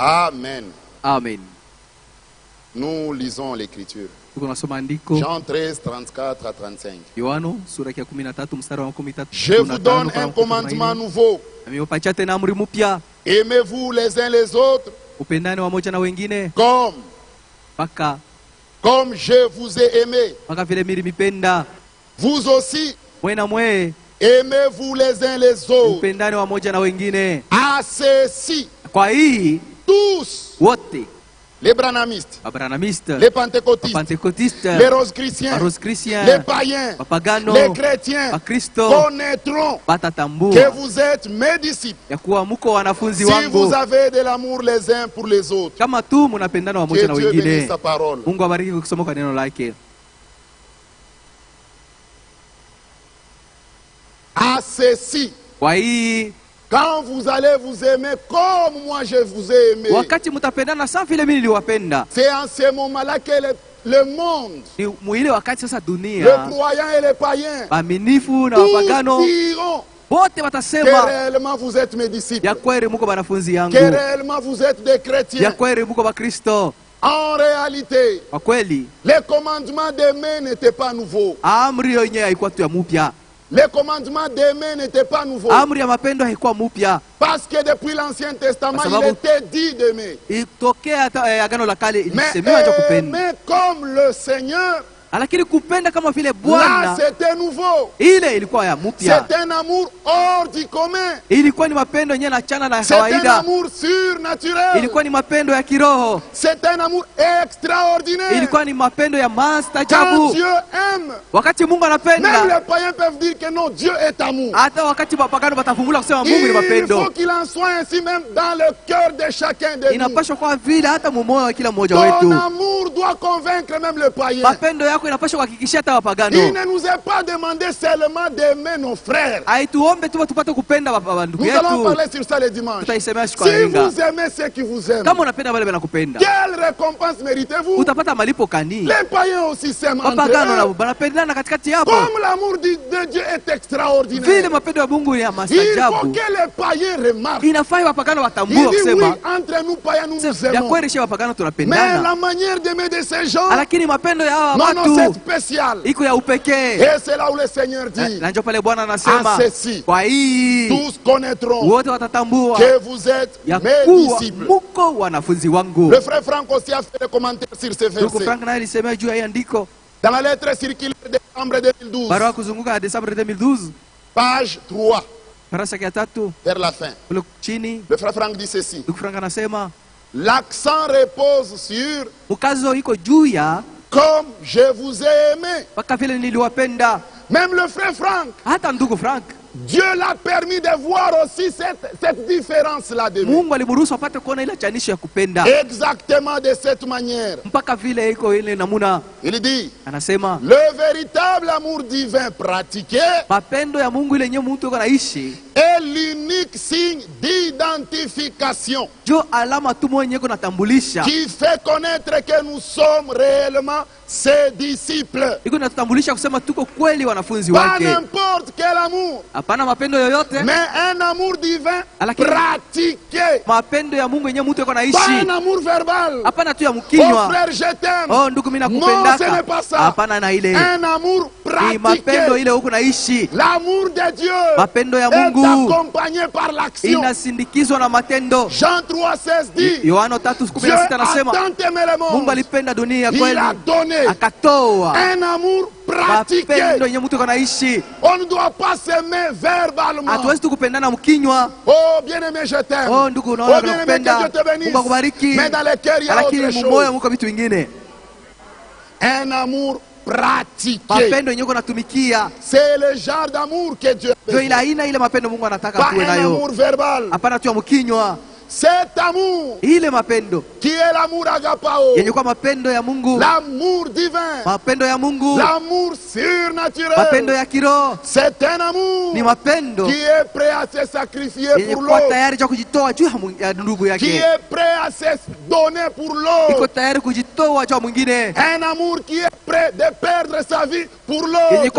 Amen. Amen. Nous lisons l'écriture. Tunasoma andiko Jean 13, 34 à 35. Yohano sura ya 13 mstari wa 13. Je vous donne un commandement nouveau. Amewapatia tena amri mpya. Aimez-vous les uns les autres Upendane wamoja na wengine comme je vous ai aimé. Paka vile mimi nimependa. Vous aussi aimez-vous les uns les autres. Upendane wamoja na wengine. À ceci, kwa hii tous wote, les branamistes, les pentecôtistes, les rosicruciens, les païens, les chrétiens connaîtront que vous êtes mes disciples si vous avez de l'amour les uns pour les autres. Que Dieu bénisse sa parole. À ceci, quand vous allez vous aimer comme moi je vous ai aimé, c'est en ce moment-là que le monde, le croyant et les païens, tous diront que réellement vous êtes mes disciples, que réellement vous êtes des chrétiens. En réalité, les commandements d'aimer n'étaient pas nouveaux. Les commandements d'aimer n'étaient pas nouveaux. Parce que depuis l'Ancien Testament, il était dit d'aimer. Mais aimer comme le Seigneur, là c'était nouveau. C'est un amour hors du commun. C'est un amour surnaturel. C'est un amour extraordinaire. Quand Dieu aime, même les païens peuvent dire que non, Dieu est amour. Il faut qu'il en soit ainsi même dans le cœur de chacun de nous. Ton amour doit convaincre même le païen. Il ne nous est pas demandé seulement d'aimer nos frères. Nous allons parler sur ça le dimanche. Si vous aimez ceux qui vous aiment, quelle récompense méritez-vous? Les païens aussi s'aiment entre eux. Comme l'amour de Dieu est extraordinaire, il faut que les païens remarquent. Il dit oui, entre nous païens nous nous aimons. Mais la manière d'aimer de ces gens, non, c'est spécial. Et c'est là où le Seigneur dit, à ceci, tous connaîtront que vous êtes mes disciples. Le frère Franck aussi a fait des commentaires sur ce verset. Dans la lettre circulaire de décembre 2012, page 3, vers la fin, le frère Franck dit ceci: l'accent repose sur comme je vous ai aimé. Même le frère Franck, Dieu l'a permis de voir aussi cette différence-là de lui. Exactement de cette manière. Il dit, le véritable amour divin pratiqué est l'unique signe d'identification qui fait connaître que nous sommes réellement ses disciples. Pas n'importe quel amour, mais un amour divin pratiqué. Pas un amour verbal. Oh frère, je t'aime. Non, ce n'est pas ça. Un amour pratiqué. L'amour de Dieu est accompagné par l'action. Jean 3,16 dit, Dieu a tant aimé le monde, il a donné un amour pratiqué. On ne doit pas s'aimer verbalement. Oh bien-aimé, je t'aime. Oh bien-aimé, que Dieu te bénisse. Mais dans le cœur, il y a autre chose. Un amour pratiqué. C'est le genre d'amour que Dieu a besoin. Pas un amour verbal. Cet amour qui est l'amour agapao, l'amour divin, l'amour surnaturel, c'est un amour qui est prêt à se sacrifier pour l'autre, qui est prêt à se donner pour l'autre, un amour qui est prêt de perdre sa vie pour l'autre,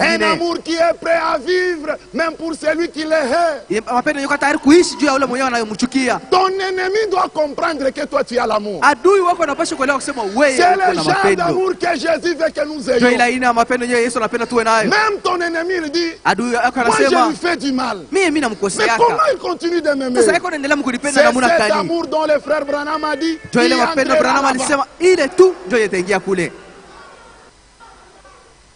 un amour qui est prêt à vivre même pour celui qui les hait. Mapendo yuko tayari kuishi juu ya yule mwenyewe anayemchukia. Ton ennemi doit comprendre que toi tu as l'amour. Adui wako anapaswa kuelewa kusema wewe c'est uko le na genre mapendo. d'amour que Jésus veut que nous Ndio ayons. ile aina ya mapendo yenyewe Yesu anapenda tuwe nayo. Même ton ennemi il dit, Adui wako moi je anasema lui fais du mal. mimi Mais namkosea. comment il continue de m'aimer? Sasa yako anaendelea mkunipenda C'est namna cet gani? amour dont le frère Branham a dit. Ndio ile il mapendo entrera Branham là-bas. alisema ile tu ndio itaingia kule.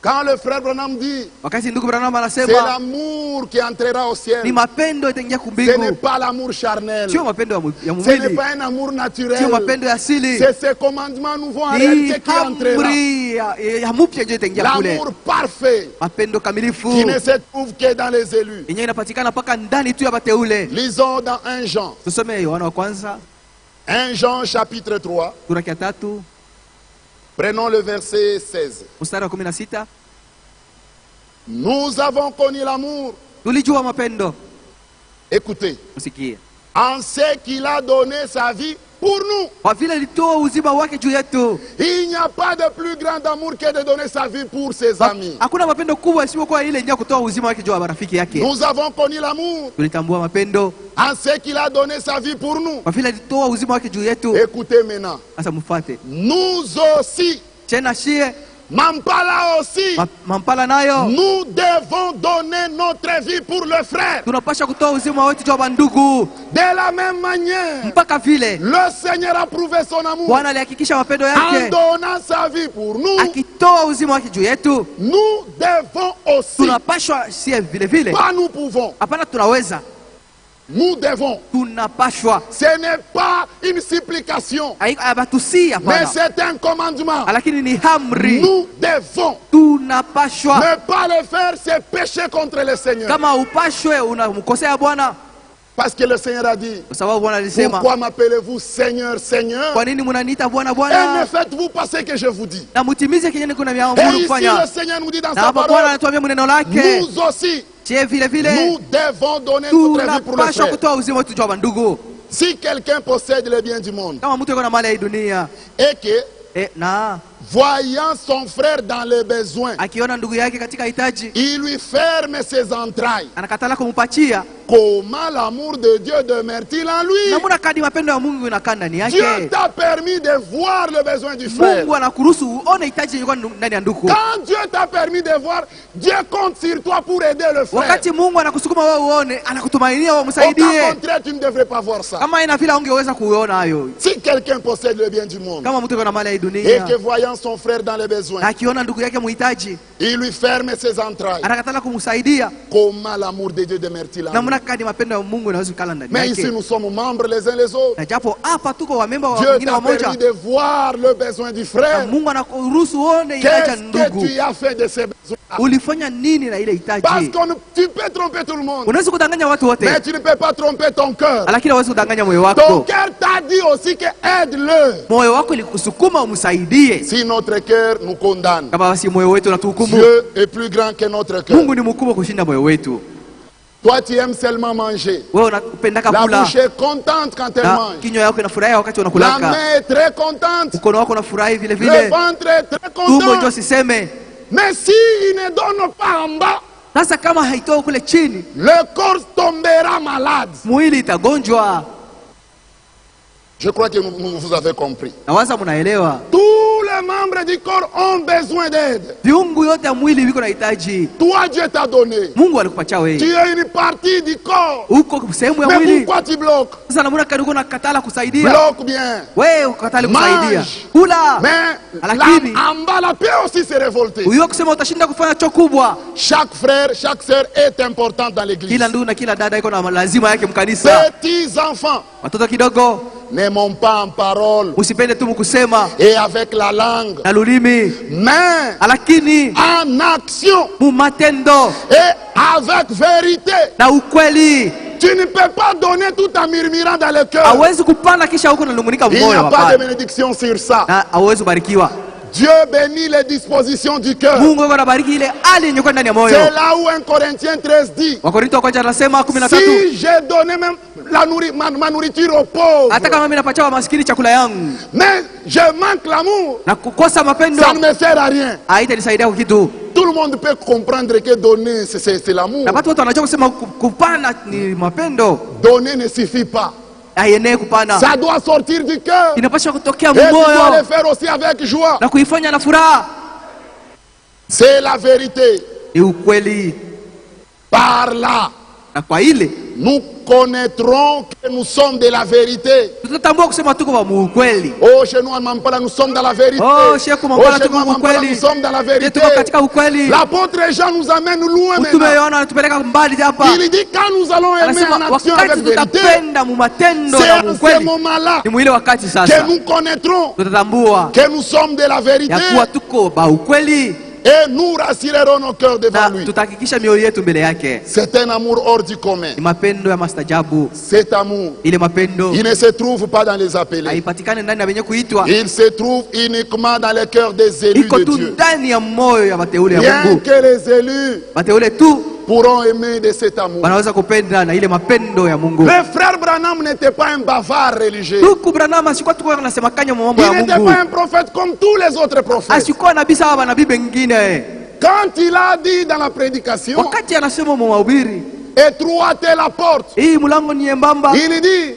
Quand le frère Branham dit, Wakati ndugu Branham c'est anasema l'amour qui entrera au ciel. ni mapendo itaingia Ce n'est kumbingu. pas l'amour charnel. Sio mapendo ya Ce n'est mwili. pas un amour naturel. Sio mapendo ya asili. C'est ce commandement nouveau en Ni réalité qui entrera. amri ya mpya ndio itaingia kule. L'amour parfait Mapendo kamilifu qui ne se trouve que dans les élus. yenyewe inapatikana mpaka ndani tu ya wateule. Lisons dans 1 Jean. Tusome Yohana wa kwanza 1 Jean chapitre 3. sura ya 3 Prenons le verset 16. mstari wa 16. Nous avons connu l'amour. Tulijua mapendo. Écoutez. Usikie. En ce qu'il a donné sa vie pour nous. Kwa vile alitoa uzima wake juu yetu. Il n'y a pas de plus grand amour que de donner sa vie pour ses amis. Hakuna mapendo kubwa isipokuwa ile ya kutoa uzima wake juu ya marafiki yake. Nous avons connu l'amour. Tulitambua mapendo. En ce qu'il a donné sa vie pour nous. Kwa vile alitoa uzima wake juu yetu. Écoutez maintenant. Sasa mfuate. Nous aussi. Tena shie. Mampala aussi. Mampala nayo. Nous devons donner notre vie pour le frère. Tunapaswa kutoa uzima wetu juu ya ndugu. De la même manière. Mpaka vile. Le Seigneur a prouvé son amour. Bwana alihakikisha mapendo yake. En donnant sa vie pour nous. Akitoa uzima wake juu yetu. Nous devons aussi. Tunapaswa sie vile vile. Pas nous pouvons. Hapana tunaweza. Nous devons. Tunapaswa. Ce n'est pas une supplication. Mais c'est un commandement. Lakini ni amri. Nous devons. Tunapaswa. Ne pas le faire, c'est pécher contre le Seigneur. Kama upashwe unamkosea Bwana. Parce que le Seigneur a dit, pourquoi m'appelez-vous Seigneur, Seigneur? Kwa nini mnaniita Bwana Et Bwana? ne faites-vous pas ce que je vous dis. Na mutimize kenye niko Et nimeamuru ici kufanya. le Seigneur nous dit dans Na sa hapa Bwana parole, anatuambia mneno lake. nous aussi, vile vile. nous devons donner notre vie pour le Tunapaswa frère. kutoa uzima wetu juu ya ndugu. Si quelqu'un possède les biens du monde, Kama mtu yuko na mali ya dunia, et que, na voyant son frère dans les besoins, akiona ndugu yake katika hitaji, il lui ferme ses entrailles. anakatala kumpatia. Comment l'amour de Dieu demeure-t-il en lui? Namuna kadi mapendo ya Mungu inakaa ndani yake. Dieu t'a permis de voir le besoin du frère. Mungu anakuruhusu uone hitaji liko ndani ya ndugu. Quand Dieu t'a permis de voir, Dieu compte sur toi pour aider le frère. Wakati Mungu anakusukuma wewe uone, anakutumainia wewe msaidie. Au contraire, tu ne devrais pas voir ça. Kama ina vile ungeweza kuona hayo. Si quelqu'un possède le bien du monde, Kama mtu yuko na mali ya et dunia, que voyant son frère dans les besoins, akiona ndugu yake mhitaji, il lui ferme ses entrailles, anakatala kumsaidia. comment l'amour de Dieu demeure-t-il en lui? Namuna kadi mapendo ya Mungu inaweza kukala ndani Mais ici yake. nous sommes membres les uns les autres. Na japo hapa tuko wa memba wa Dieu wengine t'a wamoja. permis de voir le besoin du frère. Mungu anakuruhusu uone hitaji ya Qu'est-ce que ndugu. tu as fait de ces besoins? Ulifanya nini na ile Parce hitaji? que tu peux tromper tout le monde, Unaweza kudanganya watu wote, mais tu ne peux pas tromper ton cœur. lakini hauwezi kudanganya moyo Ton wako. cœur t'a dit aussi que aide-le. Moyo wako ilikusukuma umsaidie. Si notre cœur nous condamne, Kama basi moyo wetu unatuhukumu, Dieu est plus grand que notre cœur. Mungu ni mkubwa kushinda moyo wetu. Toi, tu aimes seulement manger. Wewe unapendaka La kula. bouche est contente quand elle Na mange. kinywa yako inafurahi wakati La unakulaka. main est très contente. Mkono wako unafurahi vile Le vile. ventre est très Tumbo ndio content. siseme. Mais si il ne donne pas en bas, Sasa kama haitoi kule chini, le corps tombera malade. mwili itagonjwa. Je crois que vous avez compris. Nawaza mnaelewa. Tous les membres du corps ont besoin d'aide. Viungu yote ya mwili viko na hitaji. Toi, Dieu t'a donné. Mungu alikupatia wewe. Tu es une partie du corps. Uko sehemu ya Mais mwili. pourquoi tu bloques? Sasa namuna kadi uko nakatala kusaidia. Bloque bien. Wewe ukatala kusaidia. Mange. Kula. Mais Lakini en bas, la paix aussi s'est révoltée. uyo kusema utashinda kufanya cho kubwa. Chaque frère, chaque sœur est important dans l'église. Kila ndugu na kila dada iko na lazima yake mkanisa. Petits enfants, Watoto kidogo, n'aimons pas en parole usipende tu mkusema et avec la langue, na lulimi, mais lakini en action mu matendo et avec vérité. na ukweli. Tu ne peux pas donner tout en murmurant dans le cœur. Hawezi kupanda kisha huko nalumunika Il n'y moyo a pas de hapa. bénédiction sur ça. Na hawezi kubarikiwa. Dieu bénit les dispositions du cœur. C'est là où 1 Corinthiens 13 dit, si j'ai donné même ma nourriture aux pauvres, mais je manque l'amour, ça ne me sert à rien. Tout le monde peut comprendre que donner, c'est l'amour. Donner ne suffit pas. Ça doit sortir du cœur. Et tu dois le faire aussi avec joie. C'est la vérité. Par là, nous connaîtrons que nous sommes de la vérité. Oh, chez nous, nous sommes dans la vérité. Oh, chez nous, nous sommes dans la vérité. L'apôtre Jean nous amène loin maintenant. Il dit quand nous allons aimer en action avec vérité, c'est à ce moment-là que nous connaîtrons que nous sommes de la vérité. Et nous rassurerons nos cœurs devant lui. C'est un amour hors du commun. Cet amour, il ne se trouve pas dans les appelés. Il se trouve uniquement dans les cœurs des élus de Dieu. Rien que les élus pourront aimer de cet amour. Le frère Branham n'était pas un bavard religieux. Il n'était pas un prophète comme tous les autres prophètes. Quand il a dit dans la prédication, étroite est la porte, il dit,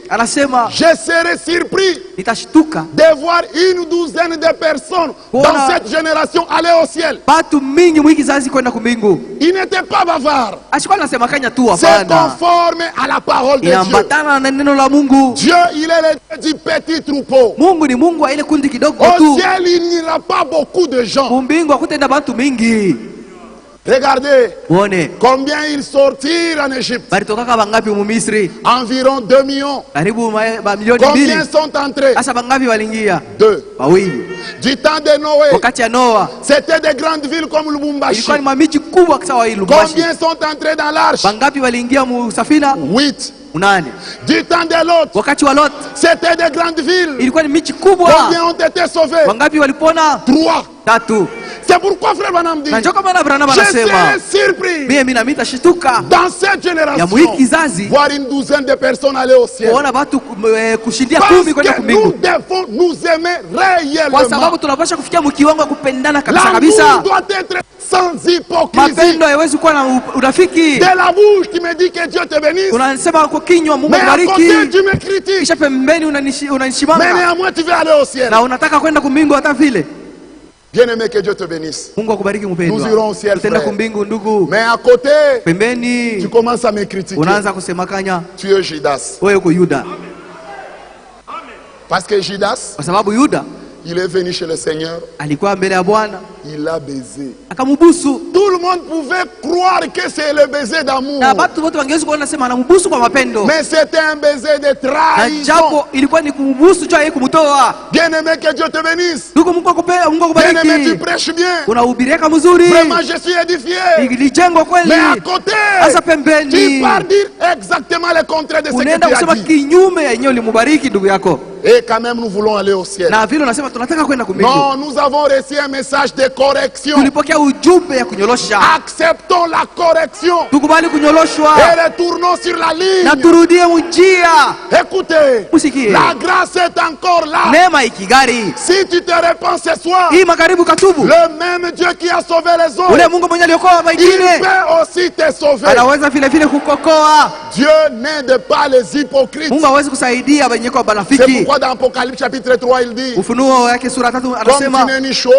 je serai surpris de voir une douzaine de personnes dans cette génération aller au ciel. Il n'était pas bavard. C'est conforme à la parole de Dieu. Dieu, il est le Dieu du petit troupeau. Au ciel, il n'y aura pas beaucoup de gens. Regardez combien ils sortirent en Égypte. Environ 2 millions. Combien sont entrés? 2. Du temps de Noé, c'était des grandes villes comme Lubumbashi. Combien sont entrés dans l'arche? 8. Du temps de l'autre, c'était des grandes villes. Combien ont été sauvés? 3. C'est pourquoi frère Branham dit, je serais surpris dans cette génération voir une douzaine de personnes aller au ciel. Parce que nous devons nous aimer réellement. L'amour doit être sans hypocrisie. De la bouche tu me dis que Dieu te bénisse, mais à côté tu me critiques, mais néanmoins tu veux aller au ciel. Bien-aimé, que Dieu te bénisse. Nous irons au ciel, frère. Mais à côté, tu commences à me critiquer. Tu es Judas. Parce que Judas, il est venu chez le Seigneur. Il a baisé. Tout le monde pouvait croire que c'est le baiser d'amour. Mais c'était un baiser de trahison. Bien-aimé, que Dieu te bénisse. Bien-aimé, tu prêches bien. Vraiment, je suis édifié. Mais à côté, tu pars dire exactement le contraire de ce que tu as dit. Et quand même, nous voulons aller au ciel. Non, nous avons reçu un message de correction. Acceptons la correction et retournons sur la ligne. Écoutez, la grâce est encore là. Si tu te répands ce soir, le même Dieu qui a sauvé les autres, il peut aussi te sauver. Dieu n'aide pas les hypocrites. C'est pourquoi dans Apocalypse chapitre 3 il dit, comme tu n'es ni chaud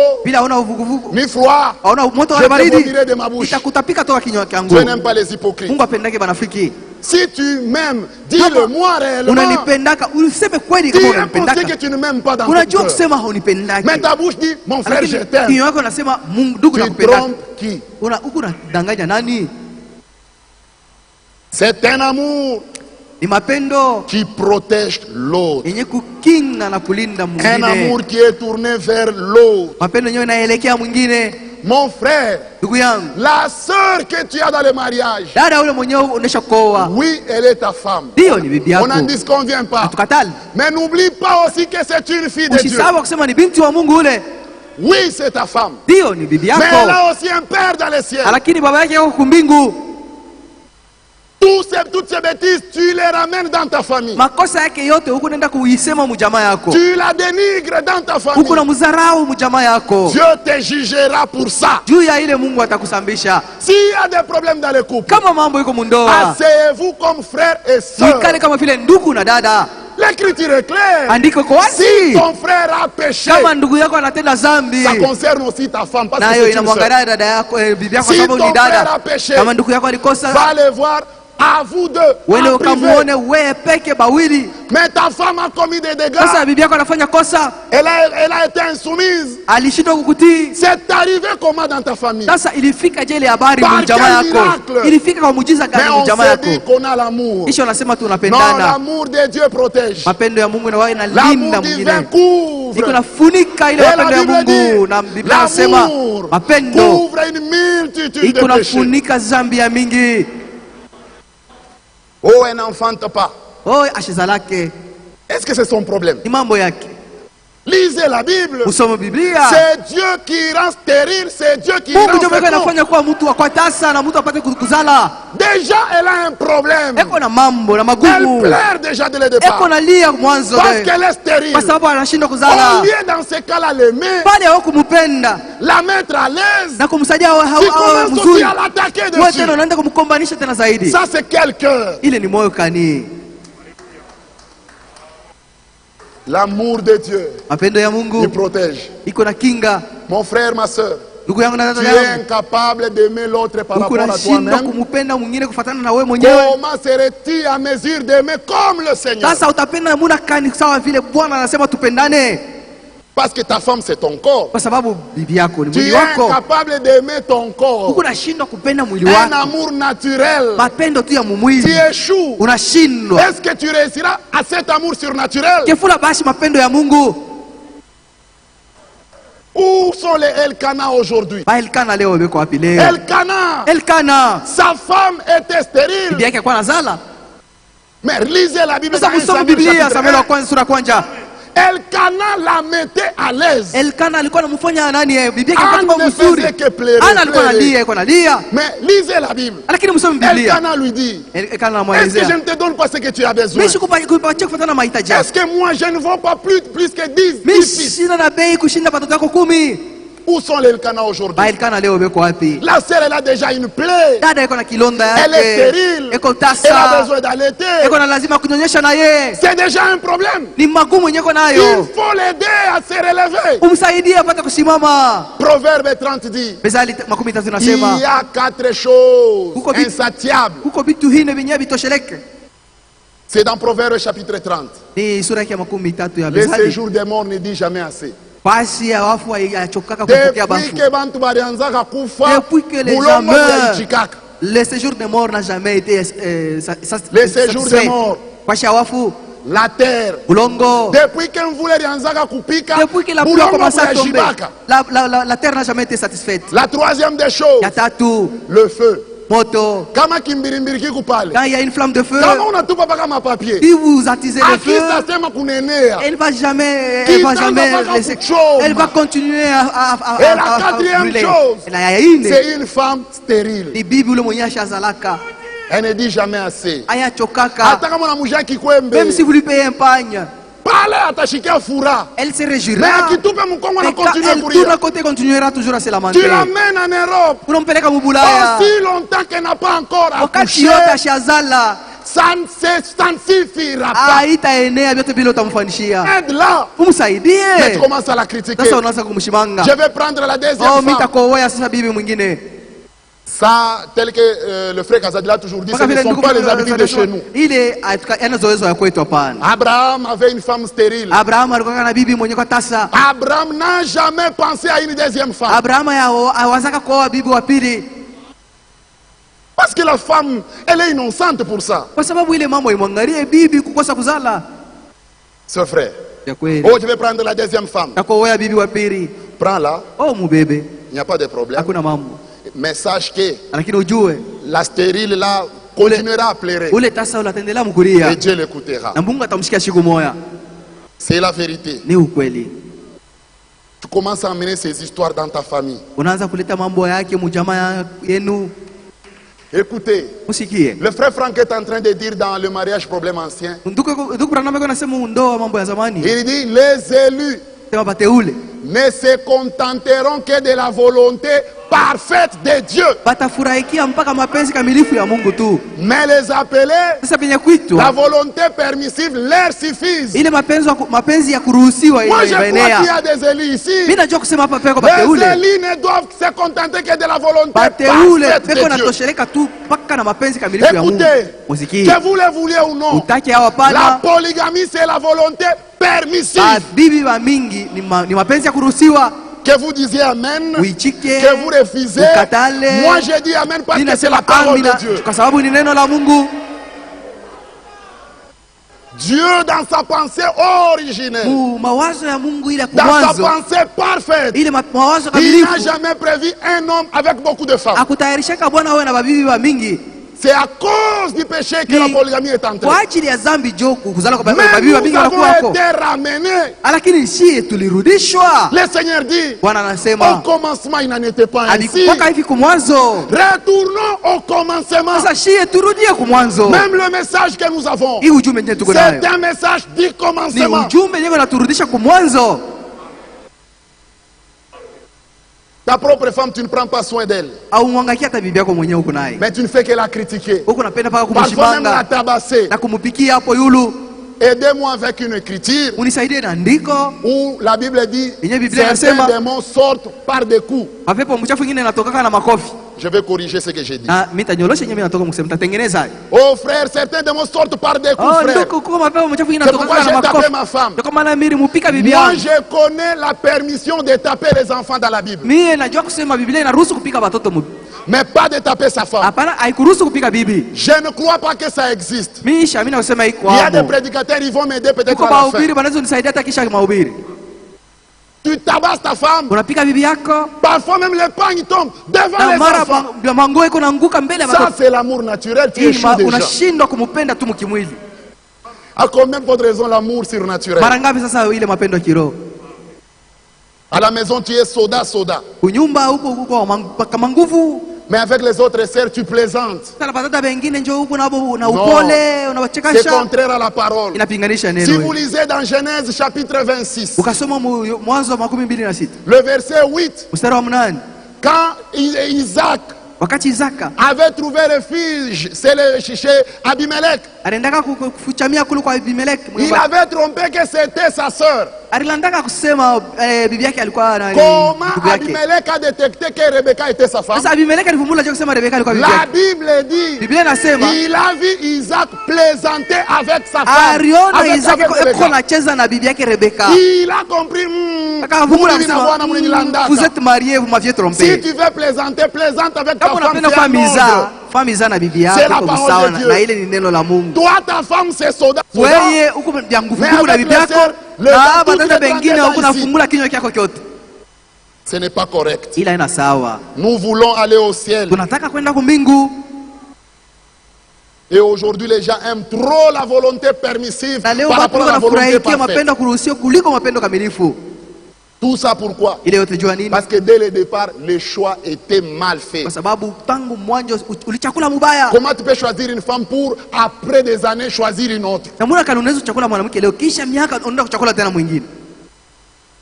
ni froid, je te vomirai de ma bouche. Dieu n'aime pas les hypocrites. Si tu m'aimes, dis-le-moi réellement. Tu es pensé que tu ne m'aimes pas dans ton cœur. Mais ta bouche dit, mon frère, je t'aime. Tu trompes qui? C'est un amour qui protège l'autre. Un amour qui est tourné vers l'autre. Mon frère, la sœur que tu as dans le mariage, oui, elle est ta femme. On n'en disconvient pas. Mais n'oublie pas aussi que c'est une fille de Dieu. Oui, c'est ta femme. Ndio ni bibi yako. Mais elle a aussi un père dans les cieux. Lakini baba yake yuko mbingu. Toutes ces bêtises, tu les ramènes dans ta famille. Makosa yake yote huko nenda kuisema mjamaa yako. Tu la dénigres dans ta famille. Huko na mzarau mjamaa yako. Dieu te jugera pour ça. Juu ya ile Mungu atakusambisha. S'il y a des problèmes dans le couple, kama mambo iko mundoa, asseyez-vous comme frères et sœurs. Mwikale kama vile ndugu na dada. L'écriture est claire. Andiko kwa wazi. Si ton frère a péché, kama ndugu yako anatenda dhambi, ça concerne aussi ta femme parce que c'est inamwangalia dada yako, bibi yako sababu ni dada. Si ton frère a péché, kama ndugu yako alikosa, va le voir à vous deux. Wende ukamuone wewe peke bawili. Mais ta femme a commis des dégâts. Sasa bibi yako anafanya kosa. Elle a été insoumise. Alishindwa kukutii. C'est arrivé comment dans ta famille? Sasa ilifika je ile habari kwa jamaa yako? Ilifika kwa muujiza gani kwa jamaa yako? Mais on sait qu'on a l'amour. Kisha unasema tunapendana. Non, l'amour de Dieu protège. Mapendo ya Mungu na wao inalinda mwingine. L'amour divin couvre. Iko nafunika ile mapendo ya Mungu na Biblia inasema mapendo couvre une multitude de péchés. Iko nafunika dhambi ya mingi. Oh, elle n'enfante pas. Oh, ashizalake. Est-ce que c'est son problème? Ni mambo yake. Lisez la Bible. Usome Biblia. C'est Dieu qui rend stérile, c'est Dieu qui rend fécond. Anafanya kwa mtu akwatasa na mtu apate kuzala. Déjà elle a un problème. Eko na mambo na magumu. Elle pleure déjà dès le départ. Eko na lia mwanzo. Parce qu'elle est stérile. Kwa sababu anashindwa kuzala. Au lieu dans ce cas-là l'aimer, pale hawakumpenda, la mettre à l'aise, na kumsaidia awe mzuri, aussi à l'attaquer dessus. Wewe tena unaenda kumkombanisha tena zaidi. Ça c'est quel cœur? Ile ni moyo kani. L'amour de Dieu, mapendo ya Mungu, il protège. Iko na kinga. Mon frère, ma soeur, ndugu yangu na dada yangu, tu es incapable d'aimer l'autre par rapport à toi-même. Kumupenda mwingine kufuatana na wewe mwenyewe. Comment serais-tu à mesure d'aimer comme le Seigneur? Sasa utapenda namna gani sawa vile Bwana anasema tupendane? Parce que ta femme c'est ton corps. Kwa sababu bibi yako ni mwili wako. Tu es incapable d'aimer ton corps. Unashindwa kupenda mwili wako. Un amour naturel. Mapendo tu ya mwili. Tu échoues. Unashindwa. Est-ce que tu réussiras à cet amour surnaturel? Kefula basi mapendo ya Mungu. Où sont les Elkana aujourd'hui? Elkana leo weko wapi leo? Elkana. Sa femme était stérile. Bibi yake alikuwa anazala. Mais lisez la Bible. Sasa kusoma Biblia Samuel wa kwanza sura kwanza. Elkana la mettait à l'aise. Elkana alikuwa anamfanya nani bibi yake alikuwa mzuri. Ana alikuwa analia, alikuwa analia. Mais lisez la Bible. Lakini msome Biblia. Elkana lui dit, Elkana est-ce que je ne te donne pas ce que tu as besoin? Mimi sikupatia kufuatana mahitaji yako. Est-ce que moi je ne vends pas plus que 10? Mimi sina na bei kushinda watoto wako 10. Où sont les Elkana aujourd'hui? La sœur elle a déjà une plaie. Elle est stérile. Elle a besoin d'allaiter. C'est déjà un problème. Il faut l'aider à se relever. Proverbe 30 dit, il y a 4 choses insatiables. C'est dans Proverbe chapitre 30. Le séjour des morts ne dit jamais assez. Depuis que les gens meurent, le séjour des morts n'a jamais été le séjour des morts, la terre, depuis que la pluie a commencé à tomber, la terre n'a jamais été satisfaite. La troisième des choses, le feu. Moto. Quand il y a une flamme de feu, si vous attisez le feu, elle va jamais laisser. Elle va continuer à brûler. C'est une femme stérile. Elle ne dit jamais assez. Même si vous lui payez un pagne, elle se réjouira. Elle continuera toujours à se lamenter. Tu l'amènes en Europe. Aussi longtemps qu'elle n'a pas encore accouché, ça ne suffira pas. Aide-la. Mais tu commences à la critiquer. Je vais prendre la deuxième femme. Ça, tel que le frère Kazadi l'a toujours dit, ce ne sont pas les habitudes de chez nous. Abraham avait une femme stérile. Abraham n'a jamais pensé à une deuxième femme. Parce que la femme, elle est innocente pour ça. Ce frère. Oh, je vais prendre la deuxième femme. Prends-la. Il n'y a pas de problème. Mais sache que la stérile là continuera à pleurer. Et Dieu l'écoutera. C'est la vérité. Tu commences à amener ces histoires dans ta famille. Écoutez, le frère Franck est en train de dire dans le mariage problème ancien, il dit les élus ne se contenteront que de la volonté parfaite de Dieu. Mais les appelés, la volonté permissive leur suffise. Moi je crois qu'il y a des élus ici. Les élus ne doivent se contenter que de la volonté parfaite de Dieu. Écoutez, que vous le vouliez ou non, la polygamie c'est la volonté permissive. Que vous disiez amen, que vous refusez, moi je dis amen parce que c'est la parole de Dieu. Dieu dans sa pensée originelle, dans sa pensée parfaite, il n'a jamais prévu un homme avec beaucoup de femmes. C'est à cause du péché que la polygamie est entrée. Mais nous avons été ramenés. Le Seigneur dit, au commencement il n'en était pas ainsi. Retournons au commencement. Même le message que nous avons, c'est un message du commencement. Ta propre femme, tu ne prends pas soin d'elle. Mais tu ne fais que la critiquer. Parfois même la tabasser. Aidez-moi avec une écriture où la Bible dit certains démons sortent par des coups. Je vais corriger ce que j'ai dit. Oh frère, certains démons sortent par des coups, frère. C'est pourquoi j'ai tapé ma femme. Moi, je connais la permission de taper les enfants dans la Bible. Mais pas de taper sa femme. Je ne crois pas que ça existe. Il y a des prédicateurs, ils vont m'aider peut-être à la fin. Tu tabasses ta femme. Parfois même les pagnes tombent devant les enfants. Ça c'est l'amour naturel. Tu échoues déjà. À combien d'autres raisons l'amour surnaturel? À la maison tu es soda. Mais avec les autres sœurs, tu plaisantes. Non, c'est contraire à la parole. Si vous lisez dans Genèse chapitre 26, le verset 8, quand Isaac avait trouvé refuge chez Abimelech, il avait trompé que c'était sa sœur. Comment Abimelech a détecté que Rebecca était sa femme? La Bible dit il a vu Isaac plaisanter avec sa femme. Il a compris. Vous êtes mariés, vous m'aviez trompé. Si tu veux plaisanter, plaisante avec ta femme. C'est la parole de Dieu. Toi, ta femme, c'est soda. Mais avec les sœurs, ce n'est pas correct. Nous voulons aller au ciel. Et aujourd'hui, les gens aiment trop la volonté permissive par rapport à la volonté parfaite. Tout ça pourquoi? Parce que dès le départ, le choix était mal fait. Comment tu peux choisir une femme pour, après des années, choisir une autre?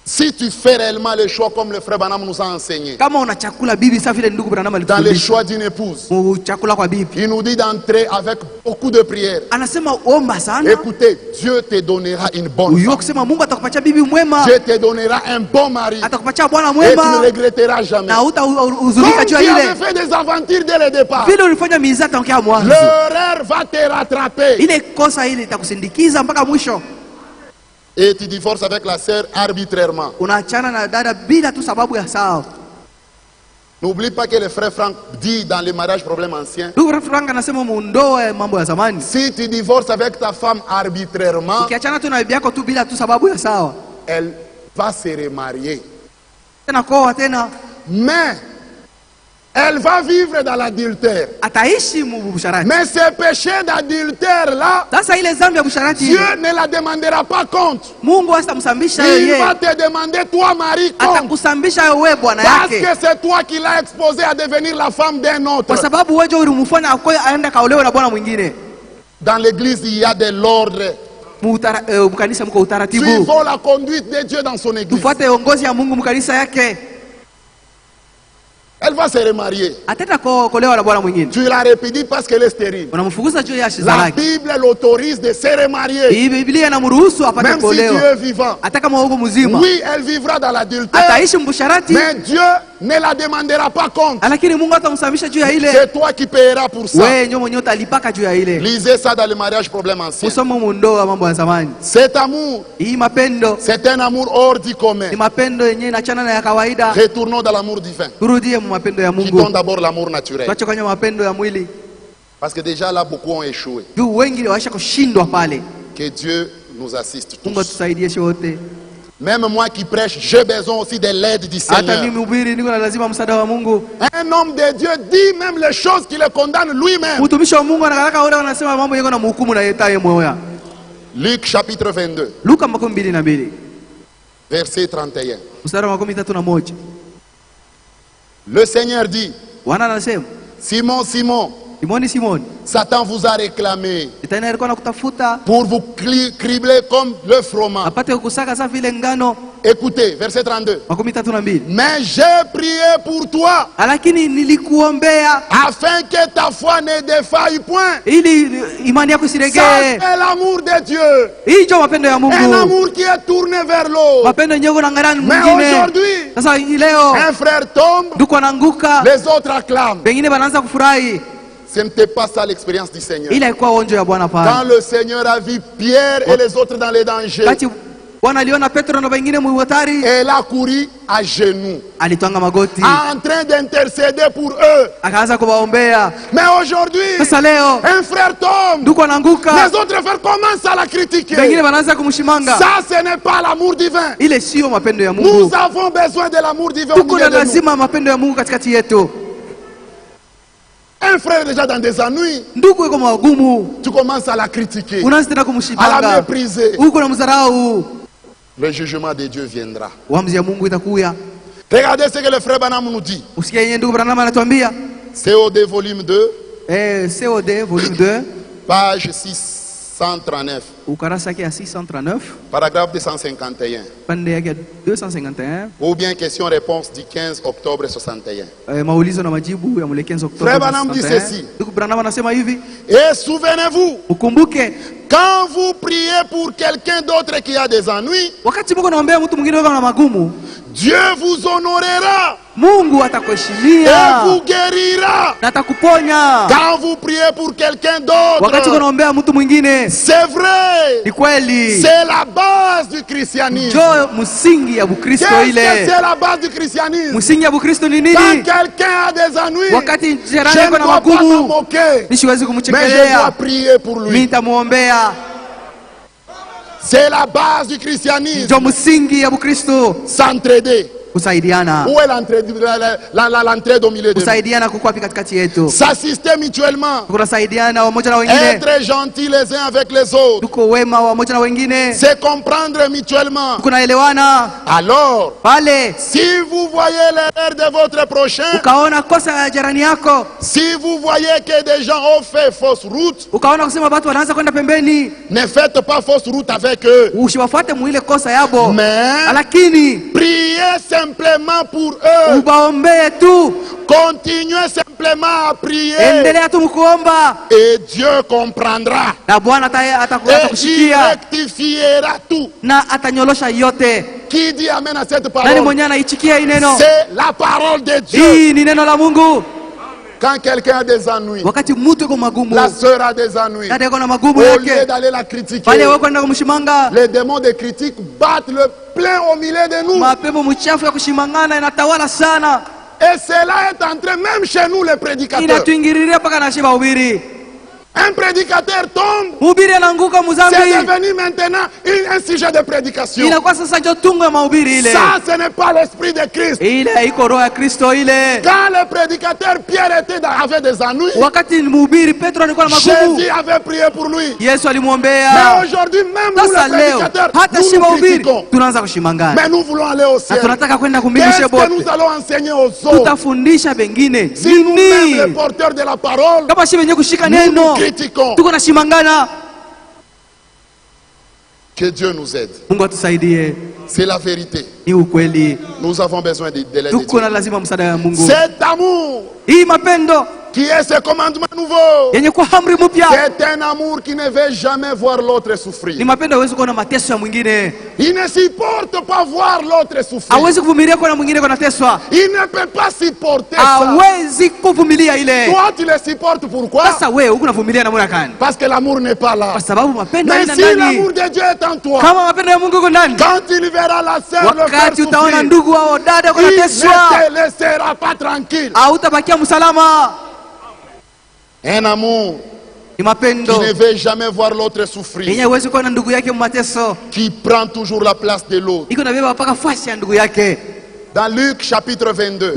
Si tu fais réellement le choix comme le frère Branham nous a enseigné, dans le choix d'une épouse, il nous dit d'entrer avec beaucoup de prières. Écoutez, Dieu te donnera une bonne femme. Dieu te donnera un bon mari. Et tu ne regretteras jamais. Comme tu avais fait des aventures dès le départ, l'erreur va te rattraper. Et tu divorces avec la sœur arbitrairement. N'oublie pas que le frère Franck dit dans le mariage problème ancien, si tu divorces avec ta femme arbitrairement, elle va se remarier. Mais elle va vivre dans l'adultère. Mais ce péché d'adultère là, Dieu ne la demandera pas compte. Il va te demander toi mari compte. Parce que c'est toi qui l'as exposé à devenir la femme d'un autre. Dans l'église il y a de l'ordre. Suivons la conduite de Dieu dans son église. Elle va se remarier. Tu la répudis parce qu'elle est stérile. La Bible l'autorise de se remarier. Même si Dieu est vivant. Oui, elle vivra dans l'adultère. Mais Dieu ne la demandera pas compte. C'est toi qui paieras pour ça. Lisez ça dans le mariage problème ancien. Cet amour, c'est un amour hors du commun. Retournons dans l'amour divin. Qui donne d'abord l'amour naturel. Parce que déjà là beaucoup ont échoué. Que Dieu nous assiste tous. Même moi qui prêche, j'ai besoin aussi de l'aide du Seigneur. Un homme de Dieu dit même les choses qui le condamnent lui-même. Luc chapitre 22. Verset 31. Le Seigneur dit, Simon, Simon, Satan vous a réclamé pour vous cribler comme le froment. Écoutez, verset 32. Mais j'ai prié pour toi afin que ta foi ne défaille point. Ça c'est l'amour de Dieu. Un amour qui est tourné vers l'autre. Mais aujourd'hui, un frère tombe, les autres acclament. Ce n'était pas ça l'expérience du Seigneur. Quand le Seigneur a vu Pierre et les autres dans les dangers, elle a couru à genoux, en train d'intercéder pour eux. Mais aujourd'hui, un frère tombe, les autres frères commencent à la critiquer. Ça, ce n'est pas l'amour divin. Nous avons besoin de l'amour divin au milieu de nous. Un frère est déjà dans des ennuis. Tu commences à la critiquer, à la mépriser. Le jugement de Dieu viendra. Regardez ce que le frère Branham nous dit. COD volume 2. Page 639. Paragraphe 251. Ou bien question-réponse du 15 octobre 61. Frère Branham dit ceci. Et souvenez-vous, quand vous priez pour quelqu'un d'autre qui a des ennuis, Dieu vous honorera et vous guérira. Quand vous priez pour quelqu'un d'autre, c'est vrai, c'est la base du christianisme. Qu'est-ce que c'est la base du christianisme? Quand quelqu'un a des ennuis, je ne dois pas m'en moquer, mais je dois prier pour lui. C'est la base du christianisme. S'entraider. Où est l'entraide au milieu de nous? S'assister mutuellement. Être gentils les uns avec les autres. Se comprendre mutuellement. Alors, si vous voyez l'erreur de votre prochain, si vous voyez que des gens ont fait fausse route, ne faites pas fausse route avec eux. Mais priez simplement pour eux. Continuez simplement à prier. Et Dieu comprendra. Et il rectifiera tout. Qui dit amen à cette parole? C'est la parole de Dieu. Quand quelqu'un a des ennuis, la sœur a des ennuis, au lieu d'aller la critiquer, les démons de critique battent le plein au milieu de nous. Et cela est en train, même chez nous les prédicateurs. Un prédicateur tombe, c'est devenu maintenant un sujet de prédication. Ça, ce n'est pas l'esprit de Christ. Quand le prédicateur Pierre avait des ennuis, Jésus avait prié pour lui. Mais aujourd'hui, même nous, les prédicateurs, nous critiquons. Mais nous voulons aller au ciel. Qu'est-ce que nous allons enseigner aux autres? Si nous-mêmes, les porteurs de la parole, nous critiquons. Que Dieu nous aide. C'est la vérité. Nous avons besoin de l'aide de Dieu. Cet amour qui est ce commandement nouveau, c'est un amour qui ne veut jamais voir l'autre souffrir. Il ne supporte pas voir l'autre souffrir. Il ne peut pas supporter ça. Toi, tu le supportes pourquoi? Parce que l'amour n'est pas là. Mais si l'amour de Dieu est en toi, quand il verra la sœur le faire souffrir, il ne te laissera pas tranquille. Un amour qui ne veut jamais voir l'autre souffrir, qui prend toujours la place de l'autre. Dans Luc chapitre 22,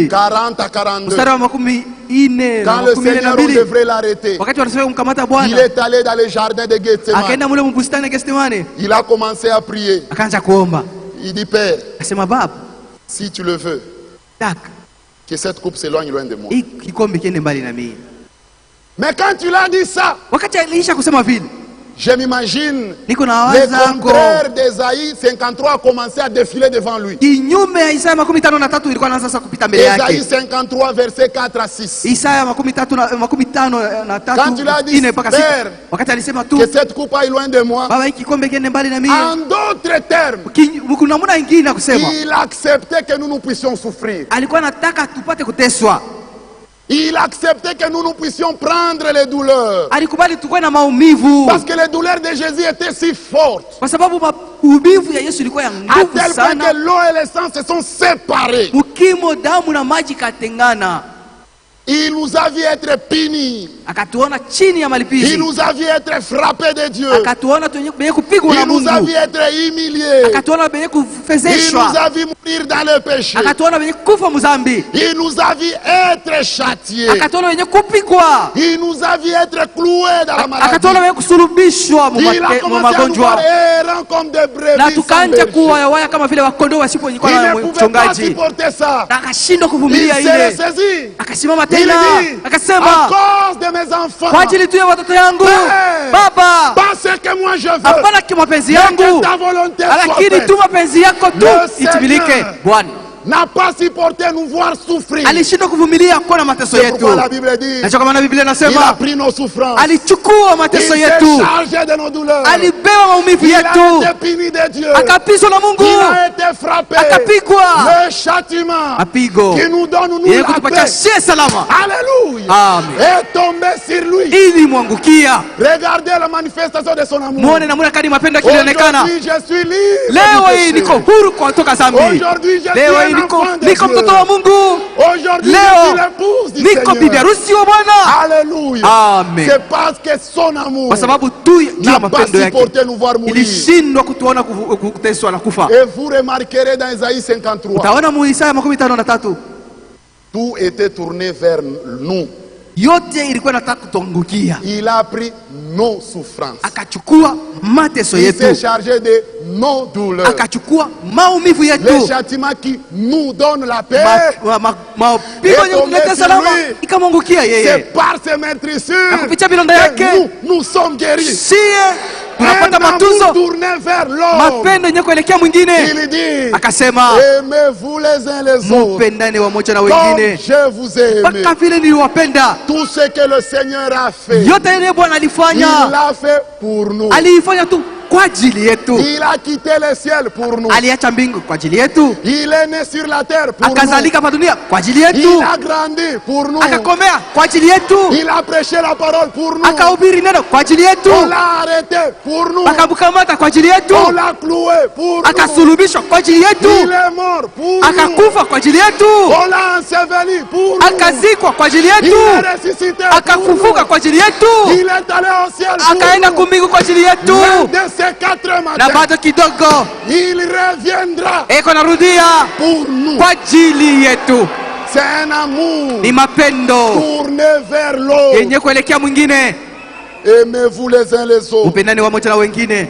40 à 42, quand le Seigneur devrait l'arrêter, il est allé dans le jardin de Gethsemane. Il a commencé à prier. Il dit, Père, si tu le veux, que cette coupe s'éloigne loin de moi. Mais quand tu l'as dit ça, je m'imagine le contraire d'Ésaïe 53 a commencé à défiler devant lui. Ésaïe 53 verset 4 à 6. Quand tu l'as dit, Père, que cette coupe aille loin de moi, en d'autres termes, il acceptait que nous puissions souffrir. Il acceptait que nous puissions prendre les douleurs. Parce que les douleurs de Jésus étaient si fortes. À tel point que l'eau et le sang se sont séparés. Il nous a vu être punis. Il nous a vu être frappés de Dieu. Il nous a vu être humiliés. Il nous a vu mourir dans le péché. Il nous a vu être châtiés. Il nous a vu être cloués dans la maladie. Il a commencé à nous voir errant comme des brebis sans berger. Il ne pouvait pas supporter ça. Il s'est ressaisi. Il dit, à cause de mes enfants, pas ce que moi je veux, mais que ta volonté soit faite. Le Seigneur n'a pas supporté nous voir souffrir. C'est pourquoi la Bible dit, il a pris nos souffrances. Il s'est chargé de nos douleurs. Il a été puni de Dieu. Il a été frappé. Le châtiment qui nous donne nous la paix, alléluia, est tombé sur lui. Regardez la manifestation de son amour. Aujourd'hui je suis libre. Aujourd'hui je suis niko mtoto wa Mungu. Aujourd'hui je suis l'épouse du Seigneur. Alléluia. Amen. C'est parce que son amour n'a pas supporté nous voir mourir. Et vous remarquerez dans Isaïe 53, tout était tourné vers nous. Il a pris nos souffrances. Il s'est chargé de nos douleurs. Le châtiment qui nous donne la paix est tombé sur lui. C'est par ses meurtrissures que nous sommes guéris. Un amour tourné vers l'homme. Il dit, aimez-vous les uns les autres comme je vous ai aimé. Tout ce que le Seigneur a fait, il l'a fait pour nous. kwa ajili yetu. Il a quitté le ciel pour nous. Aliacha mbingu kwa ajili yetu. Il est né sur la terre pour nous. Akazalika pa dunia kwa ajili yetu. Il a grandi pour nous. Akakomea kwa ajili yetu. Il a prêché la parole pour nous. Akahubiri neno kwa ajili yetu. On l'a arrêté pour nous. Akamkamata kwa ajili yetu. On l'a cloué pour nous. Akasulubishwa kwa ajili yetu. Il est mort pour nous. Akakufa kwa ajili yetu. On l'a enseveli pour nous. Akazikwa kwa ajili yetu. Il est ressuscité. Akafufuka kwa ajili yetu. Il est allé au ciel. Akaenda kumbingu kwa ajili yetu. De ces 4 matins. Na bado kidogo il reviendra. Eko narudia pour nous. Kwa ajili yetu. C'est un amour. Ni mapendo. Tourné vers l'autre. Yenye kuelekea mwingine. Aimez-vous les uns les autres. Upendani wamoja na wengine.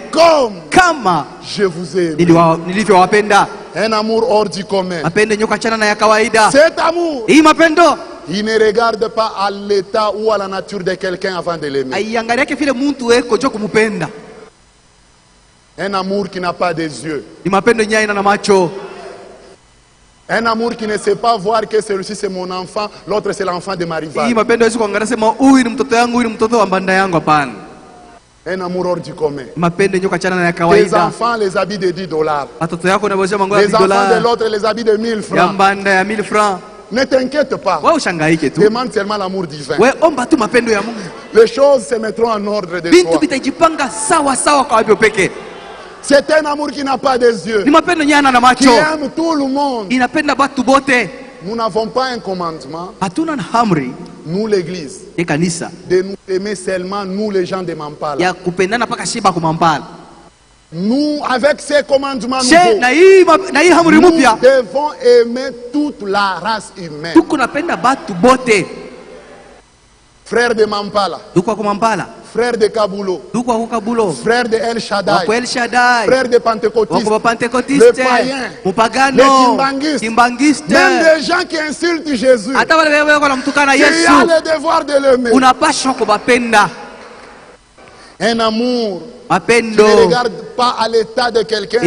Kama je vous aime. Nilivyowapenda. Un amour hors du commun. Mapendo yenye kuachana na ya kawaida. Cet amour. Hii mapendo. Il ne regarde pas à l'état ou à la nature de quelqu'un avant de l'aimer. Aiangaliake vile mtu eko jo kumupenda. Un amour qui n'a pas des yeux. Ni mapendo yenye haina na macho. Un amour qui ne sait pas voir que celui-ci c'est mon enfant, l'autre c'est l'enfant de ma rivale. Hii mapendo yesu kuangalia sema huyu ni mtoto yangu, huyu ni mtoto wa banda yangu, hapana. Un amour hors du commun. Mapendo yenye kuachana na ya kawaida. Les enfants les habits de $10. Watoto yako na bosia mango ya $10. Les enfants de l'autre les habits de 1000 francs. Ya banda ya 1000 francs. Ne t'inquiète pas. Wewe ushangaike tu. Demande seulement l'amour divin. Wewe omba tu mapendo ya Mungu. Les choses se mettront en ordre de Bintu soi. bitajipanga sawa sawa kwa wapyo peke. C'est un amour qui n'a pas des yeux. Ni mapendo nyana na macho. Qui aime tout le monde. Inapenda batu bote. Nous n'avons pas un commandement. Hatuna na amri. Nous l'église. Ni kanisa. De nous aimer seulement nous les gens de Mampala. Ya kupendana paka shiba ku Mampala. Nous avec ces commandements nouveaux. Na hii amri mpya. Nous devons aimer toute la race humaine. Tuko napenda batu bote. Frère de Mampala. Tuko ku Mampala. Frère de Kabulo. Tuko Kabulo. Frère de El Shaddai. Wako El Shaddai. Frère de Pentecôtistes. Wako Pentecôtistes. Le païen. Mupagano. Les Kimbangistes. Même des gens qui insultent Jésus. Hata wale wako namtukana Yesu. Tu as le devoir de l'aimer. Unapaswa kubapenda. Un amour. Mapendo. Tu ne regardes pas à l'état de quelqu'un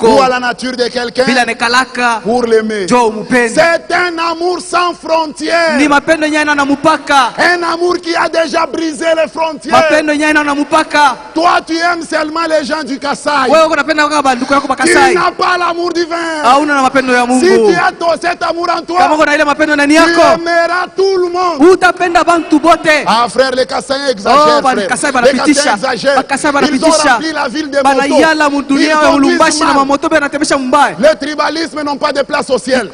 ou à la nature de quelqu'un pour l'aimer. C'est un amour sans frontières. Un amour qui a déjà brisé les frontières. Toi tu aimes seulement les gens du Kasaï. Tu n'as pas l'amour divin. Si tu as cet amour en toi, tu aimeras tout le monde. Ah frère, les Kasaïens exagèrent. Les Kasaïens exagèrent. Ils ont rempli la ville de motos. Les tribalismes n'ont pas de place au ciel.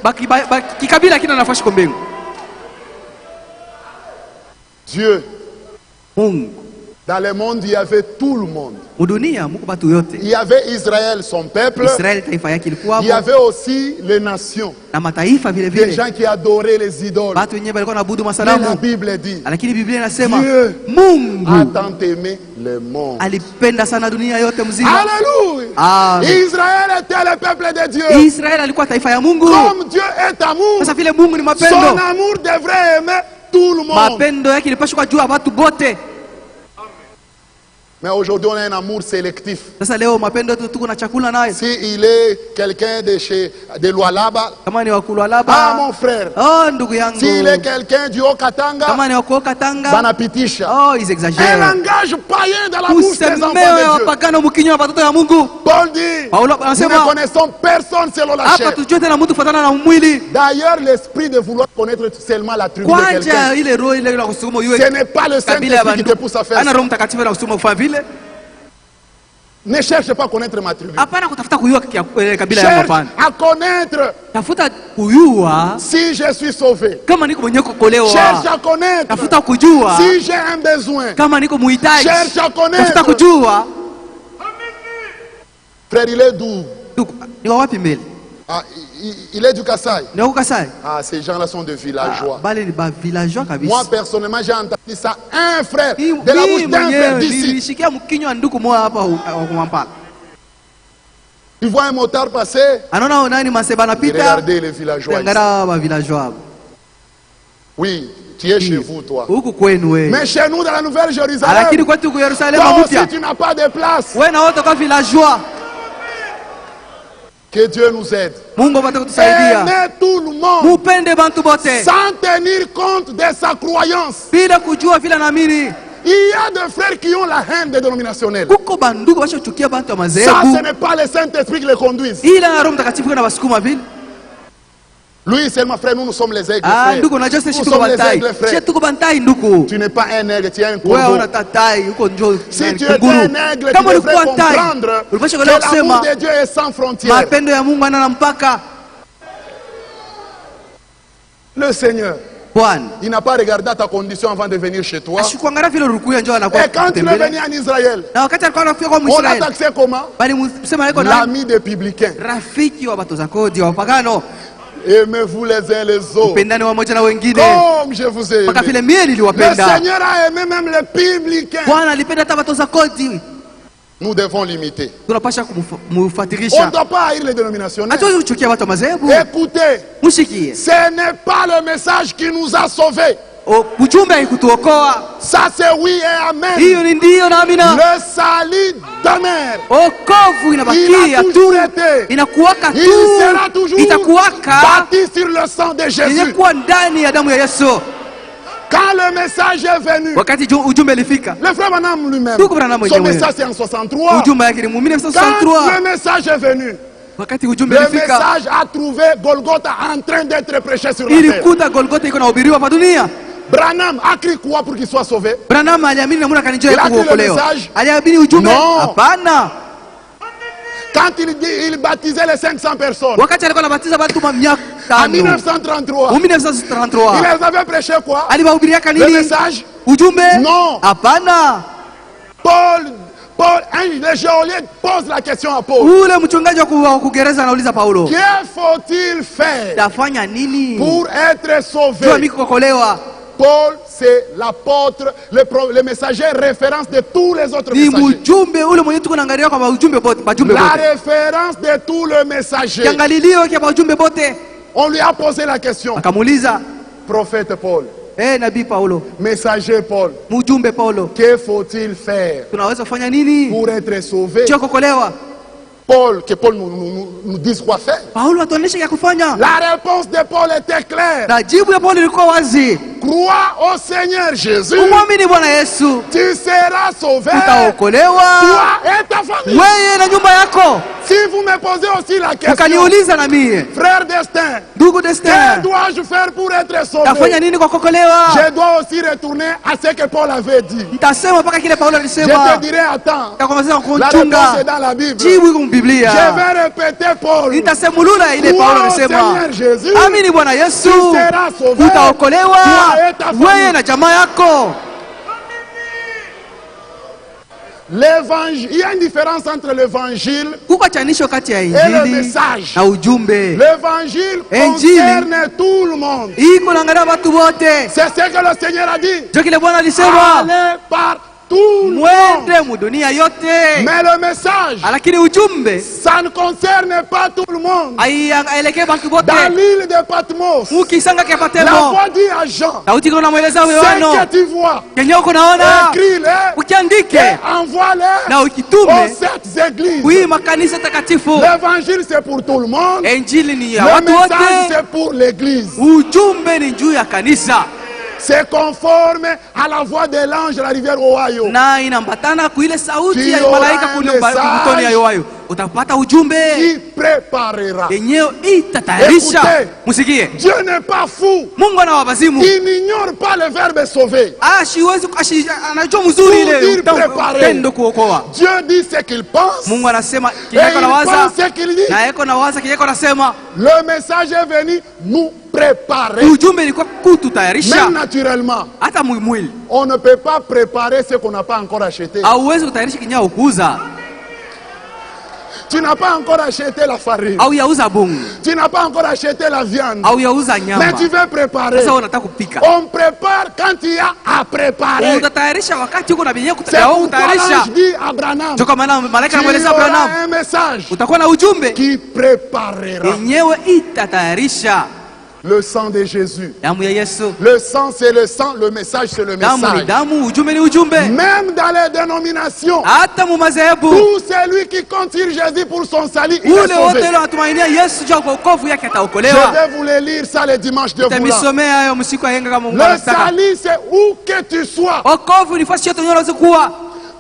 Dieu. Dans le monde, il y avait tout le monde. Il y avait Israël, son peuple. Il y avait aussi les nations. Des gens qui adoraient les idoles. Mais la Bible dit, Dieu a tant aimé le monde. Alléluia. Israël était le peuple de Dieu. Comme Dieu est amour, son amour devrait aimer tout le monde. Mais aujourd'hui, on a un amour sélectif. Si il est quelqu'un de Lualaba, ah mon frère. S'il est quelqu'un du Haut-Katanga, Banapitisha. Ils exagèrent. Un langage païen dans la bouche des enfants de Dieu. Paul dit, nous ne connaissons personne selon la chair. D'ailleurs, l'esprit de vouloir connaître seulement la tribu de quelqu'un, ce n'est pas le Saint-Esprit qui te pousse à faire ça. Ne cherche pas à connaître ma tribu. Cherche à connaître si je suis sauvé. Cherche à connaître si j'ai un besoin. Cherche à connaître. Frère, il est d'où? Ah, il est du Kasaï. Ah, ces gens-là sont de villageois. Moi, personnellement, j'ai entendu ça. Un frère, de la bouche d'un frère d'ici. Tu vois un motard passer. Regardez les villageois. Oui, tu es chez vous, toi. Mais chez nous, dans la Nouvelle Jérusalem, toi aussi, tu n'as pas de place. Que Dieu nous aide. Aimer tout le monde sans tenir compte de sa croyance. Il y a des frères qui ont la haine des dénominationnels. Ça, ce n'est pas le Saint-Esprit qui les conduit. Lui, c'est ma frère, nous sommes les aigles. Nous sommes les aigles, frère. Tu n'es pas un aigle, tu es un corbeau. Si tu étais un aigle, tu devrais comprendre que l'amour de Dieu est sans frontières. Le Seigneur, il n'a pas regardé ta condition avant de venir chez toi. Et quand il est venu en Israël, on l'a taxé comment? L'ami des publicains. Aimez-vous les uns les autres comme je vous ai aimé. Le Seigneur a aimé même les publicains. Nous devons l'imiter. On ne doit pas haïr les dénominationnels. Écoutez, ce n'est pas le message qui nous a sauvés. Ça c'est oui et amen. Le salut demeure. Il a toujours été. Il sera toujours bâti sur le sang de Jésus. Quand le message est venu, le frère Branham lui-même, son message c'est en 63. Quand le message est venu, le message a trouvé Golgotha en train d'être prêché sur la terre. Branham a crié quoi pour qu'il soit sauvé? Il a dit le message? Non. Quand il baptisait les 500 personnes en 1933, il les avait prêché quoi? Le message? Non. Paul, le géologue pose la question à Paul. Que faut-il faire pour être sauvé? Paul, c'est l'apôtre, le messager référence de tous les autres messagers. La référence de tous les messagers. On lui a posé la question. Prophète Paul. Messager Paul. Que faut-il faire pour être sauvé? Que Paul nous dise quoi faire. La réponse de Paul était claire. Crois au Seigneur Jésus. Tu seras sauvé. Toi et ta famille. Si vous me posez aussi la question, frère Destin, que dois-je faire pour être sauvé? Je dois aussi retourner à ce que Paul avait dit. Je te dirai, attends, la réponse est dans la Bible. Je vais répéter Paul. Crois au Seigneur Jésus. Tu seras sauvé. Toi et ta famille. L'évangile, il y a une différence entre l'évangile et le message. L'évangile concerne tout le monde. C'est ce que le Seigneur a dit. Allez par tout le monde. Mais le message, ça ne concerne pas tout le monde. Dans l'île de Patmos, la voix dit à Jean, ce que tu vois, écris-le et envoie-le aux 7 églises. L'évangile c'est pour tout le monde. Le message c'est pour l'église. C'est conforme à la voix de l'ange de la rivière Ohio. Qui préparera. Écoutez, Dieu n'est pas fou. Il n'ignore pas le verbe sauver. Pour dire préparer. Dieu dit ce qu'il pense. Et il pense ce qu'il dit. Le message est venu nous préparer. Même naturellement, on ne peut pas préparer ce qu'on n'a pas encore acheté. Tu n'as pas encore acheté la farine. Tu n'as pas encore acheté la viande. Mais tu veux préparer. On prépare quand il y a à préparer. C'est pourquoi l'ange dit à Branham, tu auras un message qui préparera. Le sang de Jésus. Le sang c'est le sang, le message c'est le message. Même dans les dénominations, tout celui qui compte sur Jésus pour son salut, il est sauvé. Je vais vous les lire ça les dimanches de Voulant. Le salut c'est où que tu sois.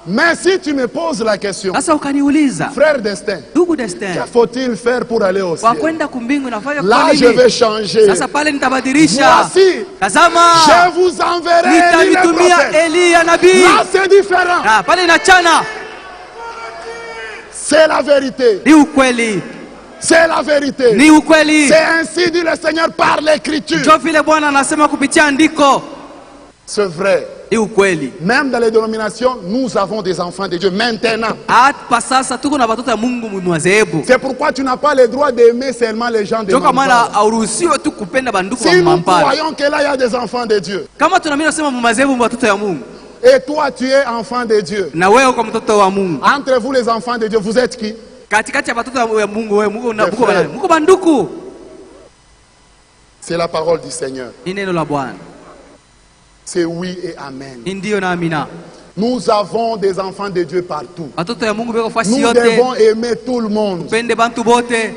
Mais si tu me poses la question, frère Destin, que faut-il faire pour aller au ciel? Là je vais changer. Voici, je vous enverrai les prophètes. Là c'est différent. C'est la vérité. C'est la vérité. C'est ainsi dit le Seigneur par l'écriture. C'est vrai. Même dans les dénominations, nous avons des enfants de Dieu maintenant. C'est pourquoi tu n'as pas le droit d'aimer seulement les gens de Mampala. Si nous croyons que là il y a des enfants de Dieu, et toi tu es enfant de Dieu, entre vous les enfants de Dieu, vous êtes qui? C'est la parole du Seigneur. C'est oui et amen. Nous avons des enfants de Dieu partout. Nous devons aimer tout le monde.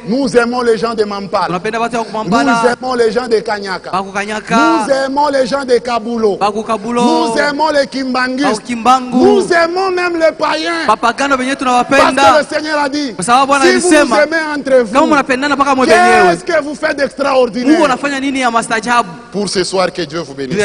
Nous aimons les gens de Mampala. Nous aimons les gens de Kanyaka. Nous aimons les gens de Kabulo. Nous aimons les Kimbangus. Nous aimons même les païens. Parce que le Seigneur a dit, si vous vous aimez entre vous, qu'est-ce que vous faites d'extraordinaire? Pour ce soir, que Dieu vous bénisse.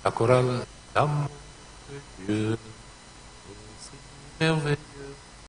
La chorale d'amour de Dieu, aussi merveilleux.